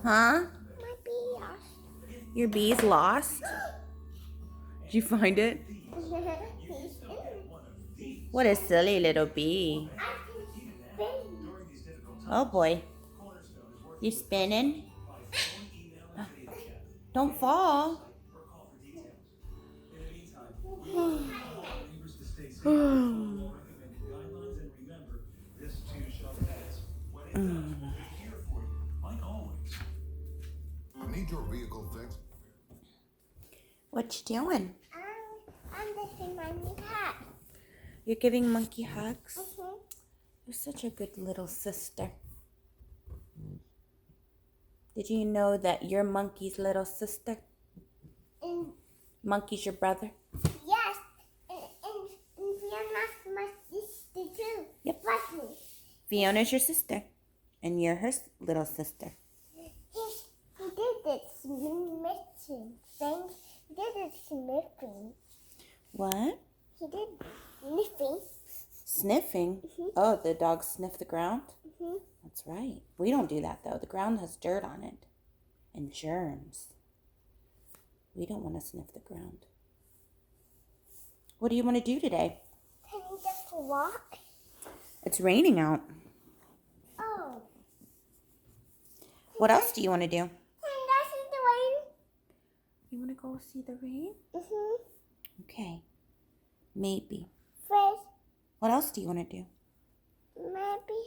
Huh? My bee lost. Your bee's lost? Did you find it? He's in. What a silly little bee. I can spin. Oh boy. You spinning? Don't fall. Need your vehicle fixed? What you doing? I'm just my new cat. You're giving Monkey hugs? Mm-hmm. You're such a good little sister. Did you know that you're Monkey's little sister? And Monkey's your brother? yes, and Fiona's my sister too. Yep. Like me. Fiona's your sister. And you're her little sister. He did this smithing thing. He did this sniffing. What? He did sniffing. Sniffing? Mm-hmm. Oh, the dogs sniff the ground? Mm-hmm. That's right. We don't do that, though. The ground has dirt on it and germs. We don't want to sniff the ground. What do you want to do today? Can we just walk? It's raining out. Oh. What else do you want to do? Can I see the rain? You want to go see the rain? Mm-hmm. Okay. Maybe. First, What else do you want to do? maybe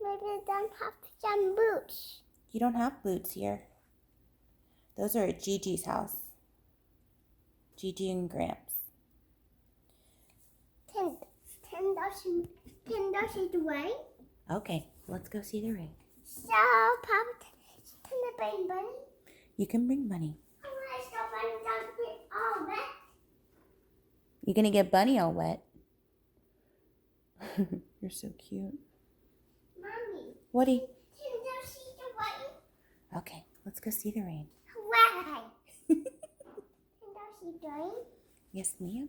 I don't have some boots. You don't have boots here. Those are at Gigi's house. Gigi and Gramps. Can I see the rain? Okay, let's go see the rain. So, Papa, can I bring money? You can bring money. I want to stop and don't get all wet. You're going to get Bunny all wet. You're so cute. Mommy, Woody. can I see the rain? Okay, let's go see the rain. Why? Can I see the rain? Yes, ma'am.